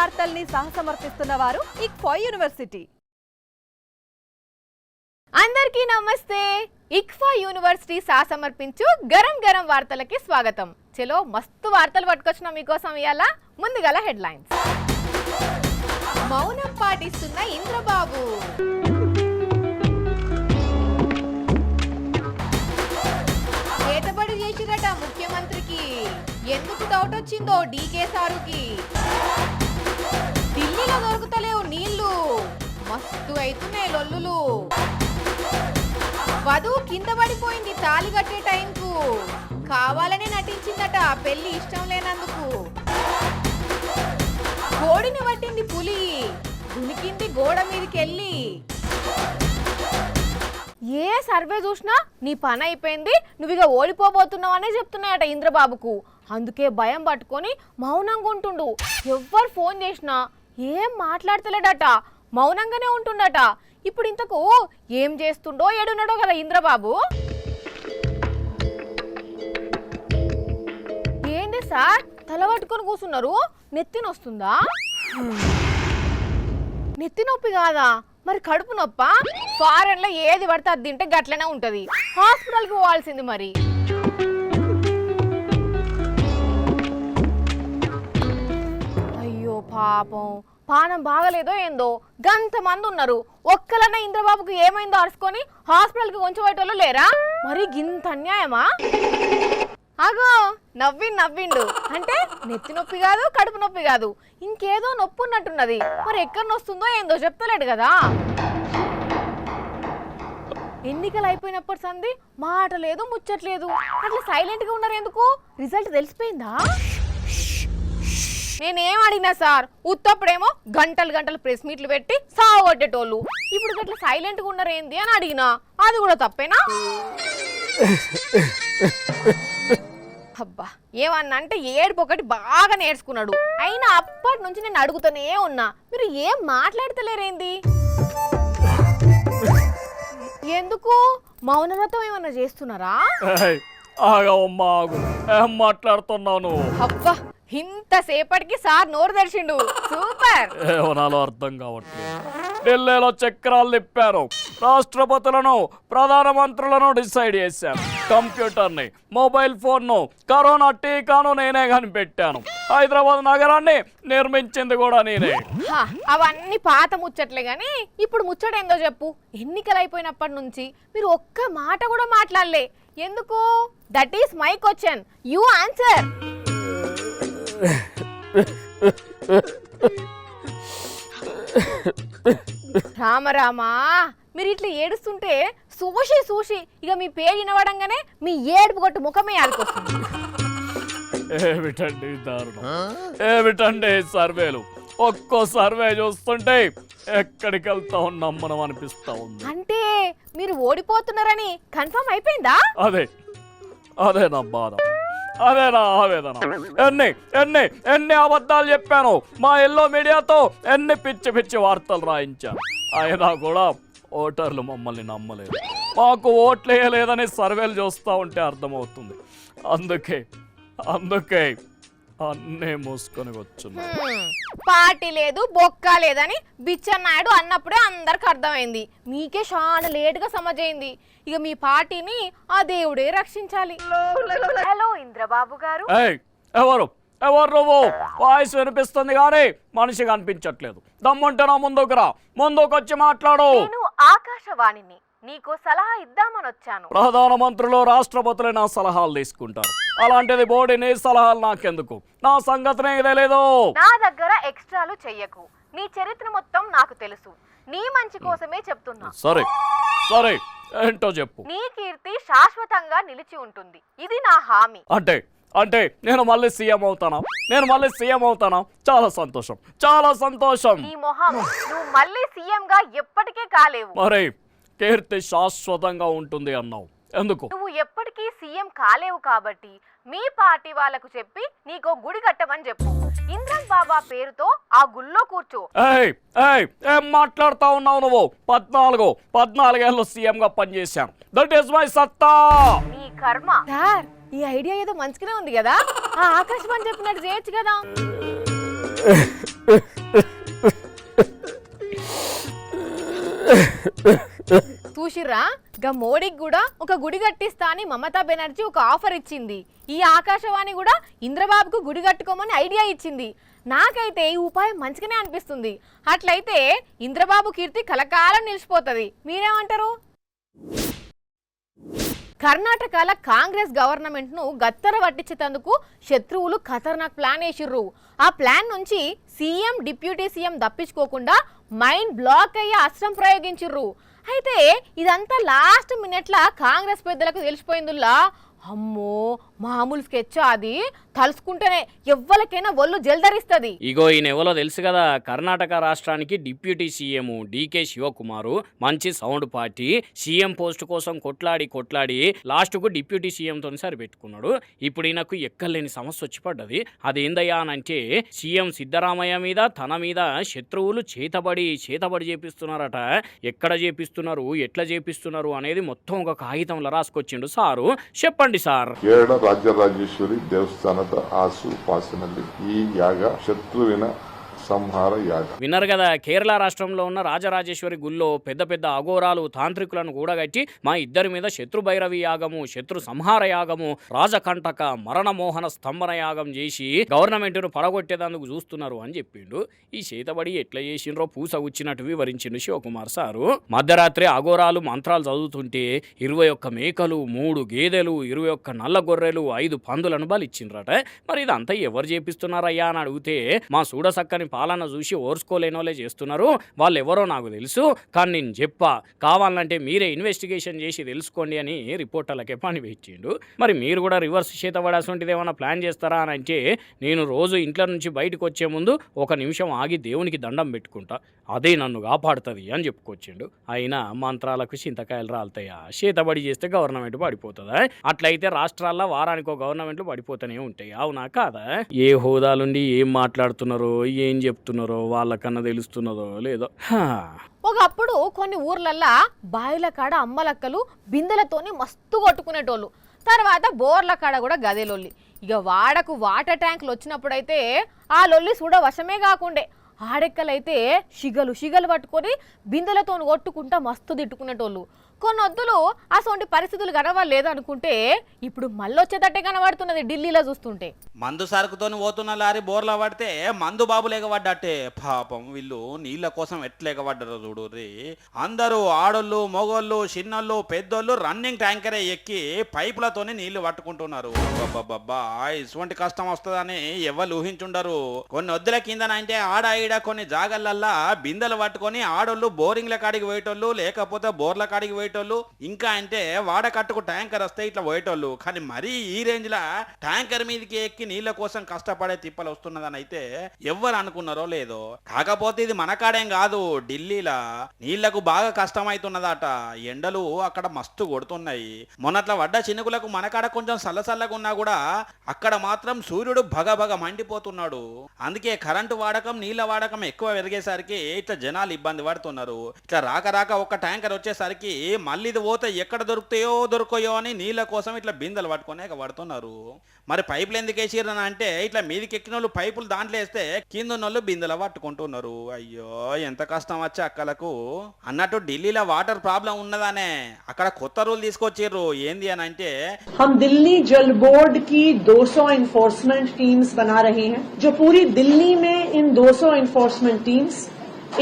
వార్తల్ని సహసమర్పిస్తున్న వారు ఇక్ఫా యూనివర్సిటీ. అందరికీ నమస్తే. ఇక్ఫా యూనివర్సిటీ సహసమర్పించు గరం గరం వార్తలకి స్వాగతం. చలో మస్తు వార్తలు పట్టుకొచ్చిన మీకోసం ఇయాల. ముందుగల హెడ్లైన్స్. మౌనం పాటిస్తున్న ఇంద్రబాబు. చేతబడి చేసిరట ముఖ్యమంత్రికి. ఎందుకు డౌట్ వచ్చిందో డీకే సారుకి. ఢిల్లీలో దొరుకుతలేవు నీళ్లు, మస్తు అవుతున్నాయి లొల్లులు. వధువు కింద పడిపోయింది తాళి కట్టే టైంకు. కావాలనే నటించిందట పెళ్లి ఇష్టం లేనందుకు. కోడిని పట్టింది పులి, దునికింది గోడ మీదకెళ్ళి. ఏ సర్వే చూసినా నీ పని అయిపోయింది, నువ్వు ఇక ఓడిపోబోతున్నావు అనే చెప్తున్నాయట ఇంద్రబాబుకు. అందుకే భయం పట్టుకొని మౌనంగా ఉంటుండు. ఎవ్వరు ఫోన్ చేసినా ఏం మాట్లాడతలేడట, మౌనంగానే ఉంటుండట. ఇప్పుడు ఇంతకు ఏం చేస్తుండో ఏడున్నాడో కదా ఇంద్రబాబు. ఏంటి సార్ తల పట్టుకొని కూర్చున్నారు? నెత్తి నొస్తుందా? నెత్తి నొప్పి కాదా, మరి కడుపు నొప్ప? ఫారెన్ లో ఏది పడితే అది తింటే గట్లనే ఉంటది, హాస్పిటల్కి పోవాల్సింది మరి. అయ్యో పాపం, పానం బాగలేదో ఏందో, గంతమంది ఉన్నారు. ఒక్కలన్నా ఇంద్రబాబుకు ఏమైందో అరుచుకొని హాస్పిటల్కి కొంచెం పోయేటోళ్ళు లేరా? మరి గింత అన్యాయమా? అగో నవ్విండు అంటే నెత్తి నొప్పి కాదు, కడుపు నొప్పి కాదు, ఇంకేదో నొప్పి ఉన్నట్టున్నది. మరి ఎక్కడ నొస్తుందో ఏందో చెప్తలేడు కదా. ఎన్నికలు అయిపోయినప్పటి సంది మాట లేదు ముచ్చట్లేదు, అట్లా సైలెంట్ గా ఉన్నారు ఎందుకు? రిజల్ట్ తెలిసిపోయిందా? నేనేం అడిగినా సార్ ఉత్తప్పుడేమో గంటలు ప్రెస్ మీట్లు పెట్టి సాగొట్టేటోళ్ళు, ఇప్పుడు అట్లా సైలెంట్ గా ఉన్నారు ఏంది అని అడిగినా. అది కూడా తప్పేనా? అబ్బా ఏమన్నా అంటే ఏడుపు ఒకటి బాగా నేర్చుకున్నాడు. అయినా అప్పటి నుంచి నేను అడుగుతూనే ఉన్నా, మీరు ఏం మాట్లాడతలేరేంది? ఎందుకు మౌనవ్రతం ఏమన్నా చేస్తున్నారా? మాట్లాడుతున్నాను. అబ్బా ఇంతసేపటికి సార్ నోరు తెరిచిండు, సూపర్. ఏమనాలో అర్థం కావట్లేదు. ఢిల్లీలో చక్రాలు తిప్పారు, రాష్ట్రపతులను ప్రధానమంత్రులను డిసైడ్ చేశాను, కంప్యూటర్ని మొబైల్ ఫోన్ను కరోనా టీకాను నేనే కనిపెట్టాను, హైదరాబాద్ నగరాన్ని నిర్మించింది కూడా నేనే. అవన్నీ పాత ముచ్చట్లే గాని ఇప్పుడు ముచ్చటేందో చెప్పు. ఎన్నికలు అయిపోయినప్పటి నుంచి మీరు ఒక్క మాట కూడా మాట్లాడలే ఎందుకు? That is my question, you answer. రామరామా, మీరు ఇట్లా ఏడుస్తుంటే సూషి ఇక మీ పేరు వినవడంగానే మీ ఏడుపు కొట్టు ముఖమే ఆడుకొస్తుంది. ఏమిటండి దారుణం, ఏమిటండి సర్వేలు? ఒక్కో సర్వే చూస్తుంటే ఎక్కడికి వెళ్తా ఉన్నాం మనం అనిపిస్తా ఉంది. అంటే మీరు ఓడిపోతున్నారని కన్ఫర్మ్ అయిపోయిందా? అదే నా బాధ, అదే నా ఆవేదన. ఎన్ని అబద్ధాలు చెప్పాను, మా ఎల్లో మీడియాతో ఎన్ని పిచ్చి వార్తలు రాయించాను. అయినా కూడా ఓటర్లు మమ్మల్ని నమ్మలేదు. మాకు ఓట్లు వేయలేదని సర్వేలు చూస్తూ ఉంటే అర్థమవుతుంది. అందుకే అన్నీ మూసుకొని వచ్చున్నా. పార్టీ లేదు బొక్క లేదని బిచ్చన్నాయుడు అన్నప్పుడే అందరికి అర్థమైంది. మీకే చాలా లేటుగా సమజైంది. ఇక మీ పార్టీని ఆ దేవుడే రక్షించాలి. హలో ఇంద్రబాబు గారు. ఎవరు నువ్వు? వాయిస్ వినిపిస్తుంది కానీ మనిషి కనిపించట్లేదు. దమ్ముంటే నా ముందుకొచ్చి మాట్లాడు. నేను ఆకాశవాణిని, నీకు సలహా ఇద్దామని వచ్చాను. ప్రధానమంత్రులు రాష్ట్రపతులే నా సలహాలు తీసుకుంటారు, అలాంటిది బోర్డు నీ సలహాలు నాకెందుకు? నా సంగతినే తెలియదు. నా దగ్గర ఎక్స్ట్రాలు చెయ్యకు, నీ చరిత్ర మొత్తం నాకు తెలుసు. నీ మంచి కోసమే చెప్తున్నా. సరే ఏంటో చెప్పు. నీ కీర్తి శాశ్వతంగా నిలిచి ఉంటుంది, ఇది నా హామీ. అంటే నేను మళ్ళీ సీఎం అవుతానా? చాలా సంతోషం. నీ మొహం, నువ్వు మళ్ళీ సీఎం గా ఎప్పటికీ కాలేవు. మరి కీర్తి శాశ్వతంగా ఉంటుంది అన్నావు, ఎందుకు? నువ్వు ఎప్పటికీ సీఎం కాలేవు కాబట్టి మీ పార్టీ వాళ్ళకు చెప్పి నీకో గుడి కట్టమని చెప్పు. ఇంద్రం బాబా పేరుతో ఆ గుళ్ళో కూర్చో. ఏం మాట్లాడుతా ఉన్నావు నువ్వు? 14 ఏళ్ళు సీఎం గా పనిచేశాను. దట్ ఈస్ మై సత్తా. నీ కర్మ. సార్ ఈ ఐడియా ఏదో మంచిగానే ఉంది కదా, ఆ ఆకాశవాణి చెప్పినట్టు చేయొచ్చు కదా. చూసిర్రా గా మోడీకి కూడా ఒక గుడి కట్టిస్తా అని మమతా బెనర్జీ ఒక ఆఫర్ ఇచ్చింది. ఈ ఆకాశవాణి కూడా ఇంద్రబాబుకు గుడి కట్టుకోమని ఐడియా ఇచ్చింది. నాకైతే ఈ ఉపాయం మంచిగానే అనిపిస్తుంది. అట్లయితే ఇంద్రబాబు కీర్తి కలకాలం నిలిచిపోతుంది. మీరేమంటారు? కర్ణాటకల కాంగ్రెస్ గవర్నమెంట్ ను గత్తర పట్టించేందుకు శత్రువులు ఖతర్నాక్ ప్లాన్ వేసిర్రు. ఆ ప్లాన్ నుంచి సీఎం డిప్యూటీ సీఎం తప్పించుకోకుండా మైండ్ బ్లాక్ అయ్యే అస్త్రం ప్రయోగించిర్రు. అయితే ఇదంతా లాస్ట్ మినిట్లా కాంగ్రెస్ పెద్దలకు తెలిసిపోయిందిలా. అమ్మో మామూలు స్కెచ్ అది, తలుసుకుంటేనే ఎవ్వరికైనా ఒళ్ళు జల్దరిస్తుంది. ఇగో ఈయన ఎవరో తెలుసు కదా, కర్ణాటక రాష్ట్రానికి డిప్యూటీ సీఎం డీకే శివకుమారు. మంచి సౌండ్ పార్టీ, సీఎం పోస్ట్ కోసం కొట్లాడి లాస్ట్కు డిప్యూటీ సీఎంతో సరిపెట్టుకున్నాడు. ఇప్పుడు ఈయనకు ఎక్కలేని సమస్య వచ్చి పడ్డది. అదేందయ్యా అనంటే సీఎం సిద్ధరామయ్య మీద తన మీద శత్రువులు చేతబడి చేపిస్తున్నారట. ఎక్కడ చేపిస్తున్నారు, ఎట్లా చేపిస్తున్నారు అనేది మొత్తం ఒక కాగితంలో రాసుకొచ్చిండు సారు. చెప్పండి సార్. ಕೇರಳ ರಾಜರಾಜೇಶ್ವರಿ ದೇವಸ್ಥಾನದ ಆಸು ಉಪಾಸನೆಯಲ್ಲಿ ಈ ಯಾಗ ಶತ್ರುವಿನ సంహార యాగం. విన్నారు కదా, కేరళ రాష్ట్రంలో ఉన్న రాజరాజేశ్వరి గుళ్ళో పెద్ద పెద్ద అఘోరాలు తాంత్రికులను కూడగట్టి మా ఇద్దరి మీద శత్రు భైరవి యాగము, శత్రు సంహార యాగము, రాజకంటక మరణమోహన స్తంభన యాగం చేసి గవర్నమెంట్ను పడగొట్టేందుకు చూస్తున్నారు అని చెప్పిండు. ఈ చేతబడి ఎట్లా చేసిండ్రో పూస వచ్చినట్టు వివరించిండు శివకుమార్ సారు. మధ్యరాత్రి అఘోరాలు మంత్రాలు చదువుతుంటే 21 మేకలు, 3 గేదెలు, 21 నల్ల గొర్రెలు, 5 పందులను బలిచ్చిండ్రట. మరి ఇదంతా ఎవరు చేపిస్తున్నారయ్యా అని అడిగితే మా చూడసక్కని పాలన చూసి ఓర్చుకోలేనోలే చేస్తున్నారు, వాళ్ళు ఎవరో నాకు తెలుసు, కానీ నేను చెప్పా, కావాలంటే మీరే ఇన్వెస్టిగేషన్ చేసి తెలుసుకోండి అని రిపోర్టర్లకే పని పెట్టిండు. మరి మీరు కూడా రివర్స్ చేతబడాల్సింటిది ఏమైనా ప్లాన్ చేస్తారా అని అంటే, నేను రోజు ఇంట్లో నుంచి బయటకు వచ్చే ముందు 1 నిమిషం ఆగి దేవునికి దండం పెట్టుకుంటా, అదే నన్ను కాపాడుతుంది అని చెప్పుకొచ్చిండు. అయినా మంత్రాలకు చింతకాయలు రాలుతాయా? చేతబడి చేస్తే గవర్నమెంట్ పడిపోతుందా? అట్లయితే రాష్ట్రాల్లో వారానికో గవర్నమెంట్లు పడిపోతూనే ఉంటాయి, అవునా కాదా? ఏ హోదాలుండి ఏం మాట్లాడుతున్నారో, ఏం చెప్తున్నారో వాళ్ళకన్నా తెలుస్తున్నదో లేదో. ఒకప్పుడు కొన్ని ఊర్లల్లా బాయిల కాడ అమ్మలక్కలు బిందెలతోని మస్తు కొట్టుకునేటోళ్ళు. తర్వాత బోర్ల కాడ కూడా గదేలొల్లి. ఇక వాడకు వాటర్ ట్యాంకులు వచ్చినప్పుడైతే ఆ లొల్లి చూడ వశమే కాకుండే. ఆడెక్కలైతే షిగలు పట్టుకొని బిందెలతో కొట్టుకుంటా మస్తు తిట్టుకునేటోళ్ళు. కొన్ని వద్దులు అసొంటి పరిస్థితులు కనవలేదు అనుకుంటే ఇప్పుడు మళ్ళొచ్చేటట్టే కనబడుతున్నది ఢిల్లీలో చూస్తుంటే. మందు సరుకుతోని పోతున్న లారీ బోర్లా పడితే మందు బాబు లేకబడ్డట్టే. పాపం వీళ్ళు నీళ్ళ కోసం ఎట్లేకబడ్డారో చూడు రే. అందరూ ఆడోళ్ళు, మొగోళ్ళు, చిన్నోళ్ళు, పెద్దోళ్ళు రన్నింగ్ ట్యాంకరే ఎక్కి పైపులతోని నీళ్లు పట్టుకుంటున్నారు. బాబా ఇటువంటి కష్టం వస్తుందని ఎవరు ఊహించుండరు. కొన్ని వద్దుల కిందనంటే ఆడ ఈడ కొన్ని జాగలల్లా బిందెలు పట్టుకొని ఆడోళ్ళు బోరింగ్ల కాడికి పోయేటోళ్ళు, లేకపోతే బోర్ల కాడికి పోయేటోళ్ళు, ఇంకా అంటే వాడకట్టుకు ట్యాంకర్ వస్తే ఇట్లా పోయేటోళ్ళు. కానీ మరీ ఈ రేంజ్ లా ట్యాంకర్ మీదకి ఎక్కి నీళ్ళ కోసం కష్టపడే తిప్పలు వస్తున్నదని అయితే ఎవ్వరు అనుకున్నారో లేదో. కాకపోతే ఇది మన కాడేం కాదు, ఢిల్లీలా నీళ్లకు బాగా కష్టమైతున్నదట. ఎండలు అక్కడ మస్తు కొడుతున్నాయి. మొన్నట్ల వడ్డ చినుకులకు మన కాడ కొంచెం సల్లసల్లగా ఉన్నా కూడా అక్కడ మాత్రం సూర్యుడు భగభగ మండిపోతున్నాడు. అందుకే కరెంటు వాడకం, నీళ్ల వాడకం ఎక్కువ పెరిగేసరికి ఇట్లా జనాలు ఇబ్బంది పడుతున్నారు. ఇట్లా రాక ఒక ట్యాంకర్ వచ్చేసరికి మళ్ళీ ఇది పోతే ఎక్కడ దొరుకుతాయో అని నీళ్ళ కోసం ఇట్లా బిందెలు పట్టుకొని పడుతున్నారు. మరి పైపులు ఎందుకు వేసిరని అంటే ఇట్లా మీదికి ఎక్కిన వాళ్ళు పైపులు దాంట్లో వేస్తే కింద ఉన్నోళ్ళు బిందెలు పట్టుకుంటున్నారు. అయ్యో ఎంత కష్టం వచ్చే అక్కలకు. అన్నట్టు ఢిల్లీలో వాటర్ ప్రాబ్లం ఉన్నదానే అక్కడ కొత్త రూల్ తీసుకొచ్చిర్రు. ఏంది అని అంటే, हम दिल्ली जल बोर्ड की 200 एनफोर्समेंट टीम्स बना रहे हैं, जो पूरी दिल्ली में इन 200 एनफोर्समेंट टीम्स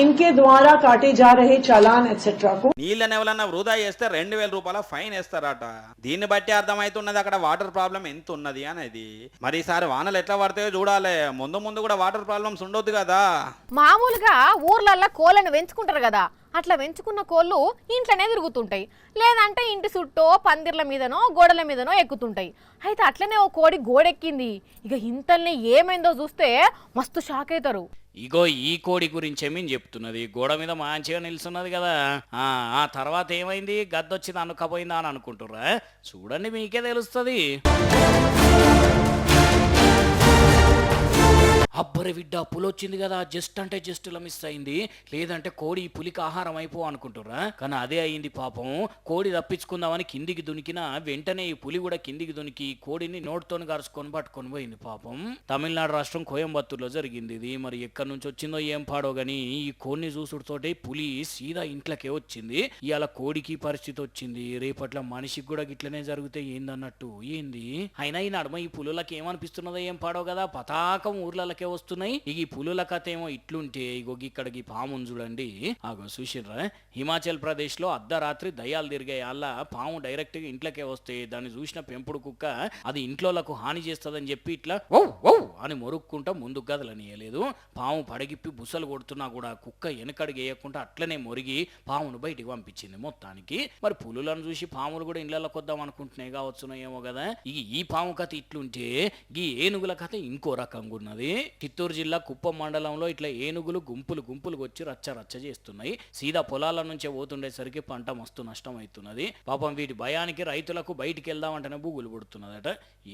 इनके द्वारा काटे जा रहे चालान एक्सेट्रा को నీళ్ళని ఎవరన్నా వృధా చేస్తే 2000 రూపాయల ఫైన్ వేస్తారట. దీన్ని బట్టి అర్థమవుతున్నది అక్కడ వాటర్ ప్రాబ్లం ఎంత ఉన్నది అనేది. మరి ఈసారి వానలు ఎట్లా పడతాయో చూడాలి. ముందు కూడా వాటర్ ప్రాబ్లమ్స్ ఉండొద్దు కదా. మామూలుగా ఊర్లల్లో కోళ్ళను పెంచుకుంటారు కదా, అట్లా పెంచుకున్న కోళ్ళు ఇంట్లోనే తిరుగుతుంటాయి, లేదంటే ఇంటి చుట్టూ పందిర్ల మీదనో గోడల మీదనో ఎక్కుతుంటాయి. అయితే అట్లనే ఓ కోడి గోడెక్కింది. ఇక ఇంతల్ని ఏమైందో చూస్తే మస్తు షాక్ అవుతారు. ఇగో ఈ కోడి గురించే మేము చెప్తున్నది. గోడ మీద మంచిగా నిల్చున్నది కదా, ఆ తర్వాత ఏమైంది, గద్దొచ్చింది అనుకపోయిందా అని అనుకుంటుర్రా? చూడండి మీకే తెలుస్తుంది. అబ్బరి బిడ్డ పులి వచ్చింది కదా, జస్ట్ అంటే జస్ట్ ఇలా మిస్ అయింది, లేదంటే కోడి పులికి ఆహారం అయిపో అనుకుంటురా, కానీ అదే అయింది పాపం. కోడి తప్పించుకుందామని కిందికి దునికినా వెంటనే ఈ పులి కూడా కిందికి దునికి కోడిని నోటితోని గారుచుకొని పట్టుకొని పోయింది పాపం. తమిళనాడు రాష్ట్రం కోయంబత్తూరులో జరిగింది ఇది. మరి ఎక్కడి నుంచి వచ్చిందో ఏం పాడో గానీ ఈ కోడిని చూసుడుతోటే పులి సీదా ఇంట్లోకే వచ్చింది. ఇవాళ కోడికి పరిస్థితి వచ్చింది, రేపట్ల మనిషికి కూడా గిట్లనే జరిగితే ఏందన్నట్టు ఏంది. అయినా ఈ నడుమ ఈ పులులకి ఏమనిపిస్తున్నదో ఏం పాడో కదా, పతాకం ఊర్లకే వస్తున్నాయి. ఈ పులుల కథ ఏమో ఇట్లుంటే ఇగో ఇక్కడికి పాముని చూడండి. ఆగో చూసిర్రా, హిమాచల్ ప్రదేశ్ లో అర్ధరాత్రి దయ్యాలు తిరిగాయి. అలా పాము డైరెక్ట్ గా ఇంట్లోకే వస్తే దాన్ని చూసిన పెంపుడు కుక్క అది ఇంట్లోలకు హాని చేస్తుందని చెప్పి ఇట్లా ఓ ఓ అని మొరుక్కుంటా ముందుకు కదలనియలేదు. పాము పడగిప్పి బుసలు కొడుతున్నా కూడా కుక్క వెనకడికి వేయకుండా అట్లనే మొరిగి పామును బయటికి పంపించింది మొత్తానికి. మరి పులులను చూసి పాములు కూడా ఇళ్లలోకి వద్దాం అనుకుంటున్నాయి కావచ్చునో ఏమో కదా. ఈ పాము కథ ఇట్లుంటే ఈ ఏనుగుల కథ ఇంకో రకంగా ఉన్నది. చిత్తూరు జిల్లా కుప్పం మండలంలో ఇట్లా ఏనుగులు గుంపులు గుంపులుగా వచ్చి రచ్చ రచ్చ చేస్తున్నాయి. సీదా పొలాల నుంచే పోతుండేసరికి పంట మస్తు నష్టం అవుతున్నది. పాపం వీటి భయానికి రైతులకు బయటికి వెళ్దామంటేనే బుగులు పుడుతున్నదట.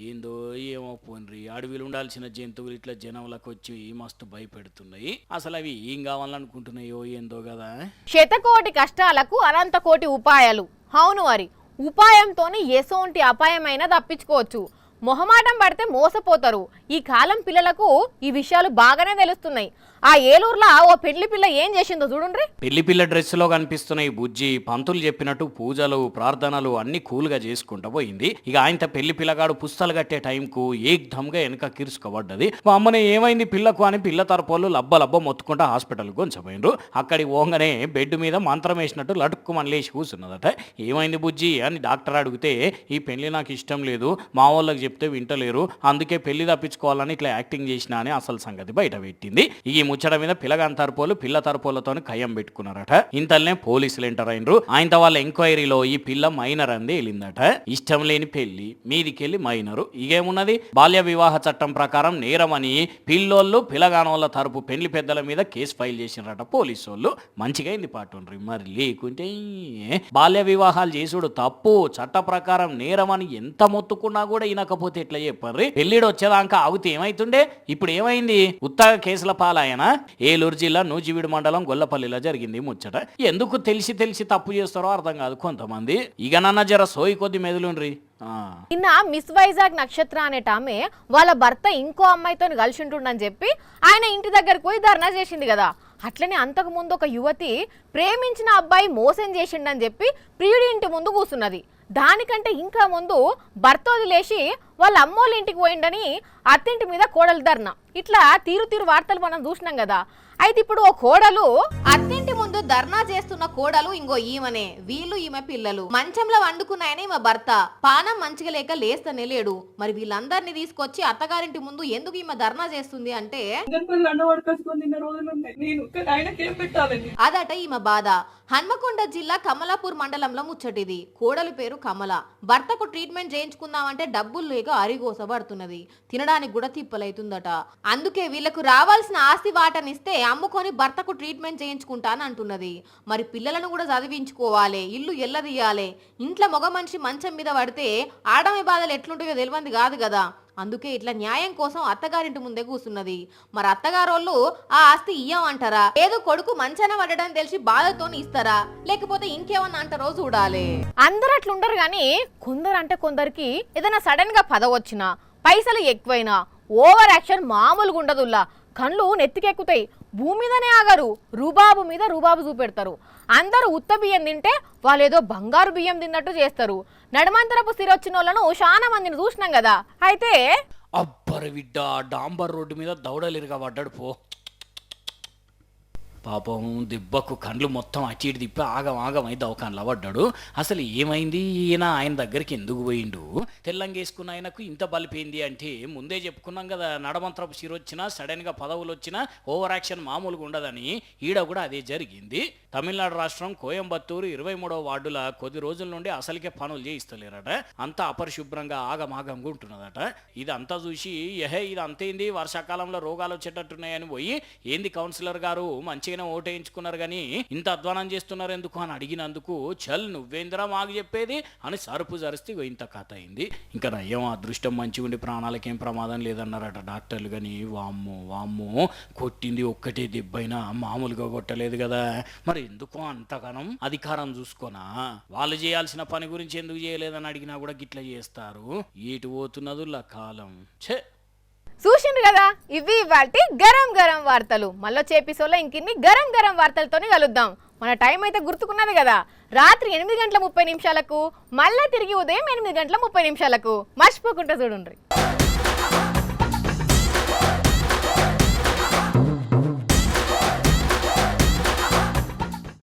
ఏందో ఏమో పోన్రి, అడవిలు ఉండాల్సిన జంతువులు ఇట్లా జనంలకు వచ్చి మస్తు భయపెడుతున్నాయి. అసలు అవి ఏం కావాలనుకుంటున్నాయో ఏందో కదా. శతకోటి కష్టాలకు అనంత కోటి ఉపాయాలు. అవును మరి, ఉపాయంతోని ఎసోంటి అపాయమైనా తప్పించుకోవచ్చు. మొహమాటం పడితే మోసపోతారు. ఈ కాలం పిల్లలకు ఈ విషయాలు బాగానే తెలుస్తున్నాయి. ఆ ఏలూరులో ఓ పెళ్లి పిల్ల ఏం చేసిందో చూడండి. పెళ్లి పిల్ల డ్రెస్ లో కనిపిస్తున్న ఈ బుజ్జి పంతులు చెప్పినట్టు పూజలు ప్రార్థనలు అన్ని కూల్గా చేసుకుంటూ పోయింది. ఇక ఆయనతో పెళ్లి పిల్లగాడు పుస్తలు కట్టే టైంకు ఏకధంగా వెనక కిరుసుకోబడ్డది. మా అమ్మనే ఏమైంది పిల్లకు అని పిల్ల తరపోళ్ళు లబ్బ మొత్తుకుంటా హాస్పిటల్కి కొంచెపోయినరు. అక్కడికి పోగానే బెడ్ మీద మంత్రం వేసినట్టు లటుక్కుమని లేచి కూర్చున్నదట. ఏమైంది బుజ్జి అని డాక్టర్ అడిగితే ఈ పెళ్లి నాకు ఇష్టం లేదు, మా వాళ్ళకి చెప్తే వింటలేరు, అందుకే పెళ్లి తప్పించుకోవాలని ఇట్లా యాక్టింగ్ చేసినా అని అసలు సంగతి బయట పెట్టింది. ఈ ముచ్చట మీద పిల్లగాని తరపోలు పిల్ల తరపోలతో కయ్యం పెట్టుకున్నారట. ఇంతలోనే పోలీసులు ఎంటర్ అయినరు. ఆయనతో వాళ్ళ ఎంక్వైరీలో ఈ పిల్ల మైనర్ అంది వెళ్ళిందట. ఇష్టం లేని పెళ్లి మీదికెళ్ళి మైనరు, ఇగేమున్నది బాల్య వివాహ చట్టం ప్రకారం నేరమని పిల్లోళ్ళు పిల్లగానోళ్ళ తరపు పెళ్లి పెద్దల మీద కేసు ఫైల్ చేసినారట పోలీసు వాళ్ళు. మంచిగా అయింది పాటుండ్రి. మరి లేకుంటే బాల్య వివాహాలు చేసుడు తప్పు, చట్ట ప్రకారం నేరమని ఎంత మొత్తుకున్నా కూడా ఇనకపోతే ఎట్లా చెప్పండి. పెళ్లిడు వచ్చేదాకా ఆగితే ఏమైతుండే, ఇప్పుడు ఏమైంది ఉత్తగా కేసుల పాలాయన. ఏలూరు జిల్లా నూజివీడు మండలం గొల్లపల్లిలో జరిగింది ముచ్చట. ఎందుకు తెలిసి తప్పు చేస్తారో అర్థం కాదు కొంతమంది. ఇక నన్న జర సోయి కొద్ది మెదులుండ్రి. నిన్న మిస్ వైజాగ్ నక్షత్ర అనేట ఆమె వాళ్ళ భర్త ఇంకో అమ్మాయితో కలిసి ఉంటుండని చెప్పి ఆయన ఇంటి దగ్గరకు పోయి ధర్నా చేసింది కదా. అట్లనే అంతకు ముందు ఒక యువతి ప్రేమించిన అబ్బాయి మోసం చేసిండని చెప్పి ప్రియుడి ఇంటి ముందు కూర్చున్నది. దానికంటే ఇంకా ముందు భర్త వదిలేసి వాళ్ళ అమ్మోళ్ళ ఇంటికి పోయిండని అత్తింటి మీద కోడలు ధర్నా. ఇట్లా తీరు వార్తలు మనం చూసినాం కదా. అయితే ఇప్పుడు ఓ కోడలు అత్తింటి ముందు ధర్నా చేస్తున్న కోడలు ఇంకో ఈమెనే. వీళ్ళు ఈమె పిల్లలు మంచంలో వండుకున్నాయని ఈమె భర్త పానం మంచిగా లేక లేస్తనే లేడు. మరి వీళ్ళందరినీ తీసుకొచ్చి అత్తగారింటి ముందు ఎందుకు ఈమె ధర్నా చేస్తుంది అంటే అదట ఈమె బాధ. హన్మకొండ జిల్లా కమలాపూర్ మండలంలో ముచ్చటిది. కోడలు పేరు కమల. భర్తకు ట్రీట్మెంట్ చేయించుకుందామంటే డబ్బులు లేక అరిగోసపడుతున్నది. తినడానికి కూడా తిప్పలైతుందట. అందుకే వీళ్లకు రావాల్సిన ఆస్తి వాటనిస్తే అమ్ముకొని భర్తకు ట్రీట్మెంట్ చేయించుకుంటాను అంటున్నది. మరి పిల్లలను కూడా చదివించుకోవాలి, ఇల్లు ఎల్లదీయాలి. ఇంట్లో మగ మనిషి మంచం మీద పడితే ఆడమే బాధలు ఎట్లుంటాయో తెలియంది కాదు కదా. అందుకే ఇట్లా న్యాయం కోసం అత్తగారింటి ముందే కూర్చున్నది. మరి అత్తగారోళ్ళు ఆ ఆస్తి ఇయ్యమంటారా, ఏదో కొడుకు మంచాన పడడం తెలిసి బాధతో ఇస్తారా, లేకపోతే ఇంకేమన్నా అంటారో చూడాలి. అందరు అట్లుండరు గాని కొందరు అంటే కొందరికి ఏదైనా సడన్ గా పదవచ్చినా పైసలు ఎక్కువైనా ఓవర్ యాక్షన్ మామూలుగా ఉండదుల్లా. కళ్ళు నెత్తికెక్కుతాయి, భూమి మీదనే ఆగరు, రూబాబు మీద రూబాబు చూపెడతారు. అందరూ ఉత్త బియ్యం తింటే వాళ్ళు ఏదో బంగారు బియ్యం తిన్నట్టు చేస్తారు. నడమంతరపు సిరొచ్చిన వాళ్ళను చాలా మందిని చూసినాం కదా. అయితే అబ్బరి బిడ్డ డాంబర్ రోడ్డు మీద దౌడలిరుగా పడ్డాడు పో. పాపం దెబ్బకు కండ్లు మొత్తం అటు ఇటు తిప్పి ఆగం అయితే దవకాన్లా పడ్డాడు. అసలు ఏమైంది, ఈయన ఆయన దగ్గరికి ఎందుకు పోయిండు? తెల్లంగేసుకున్న ఆయనకు ఇంత బలిపోయింది అంటే ముందే చెప్పుకున్నాం కదా, నడమంత్రపు సిరొచ్చినా సడన్గా పదవులు వచ్చినా ఓవర్ యాక్షన్ మామూలుగా ఉండదని. ఈడ కూడా అదే జరిగింది. తమిళనాడు రాష్ట్రం కోయంబత్తూరు 23వ వార్డుల కొద్ది రోజుల నుండి అసలుకే పనులు చేయిస్తలేరట. అంతా అపరిశుభ్రంగా ఆగమాగంగా ఉంటున్నదట. ఇదంతా చూసి ఇది అంతేంది, వర్షాకాలంలో రోగాలు వచ్చేటట్టున్నాయని పోయి ఏంది కౌన్సిలర్ గారు మంచిగా మంచిగానే ఓటేయించుకున్నారు కానీ ఇంత అధ్వానం చేస్తున్నారు ఎందుకు అని అడిగినందుకు చల్ నువ్వేంద్రా మాకు చెప్పేది అని సరుపు జరిస్తే ఇంత కథ అయింది. ఇంకా నయ్యం అదృష్టం మంచిగా ఉండి ప్రాణాలకేం ప్రమాదం లేదన్నారట డాక్టర్లు. కానీ వామ్మో కొట్టింది ఒక్కటే దెబ్బైనా మామూలుగా కొట్టలేదు కదా. మరి ఎందుకో అంతగానం అధికారం చూసుకోనా? వాళ్ళు చేయాల్సిన పని గురించి ఎందుకు చేయలేదని అడిగినా కూడా గిట్ల చేస్తారు. ఏటు పోతున్నదుల్లా కాలం. ఛే, చూసిండ్రు కదా, ఇవి ఇవాల్టి గరం గరం వార్తలు. మళ్ళీ చేపిసోలో ఇంకిన్ని గరం గరం వార్తలతోనే కలుద్దాం. మన టైం అయితే గుర్తుకున్నది కదా, రాత్రి 8:30 మళ్ళీ తిరిగి ఉదయం 8:30 మర్చిపోకుండా చూడండి.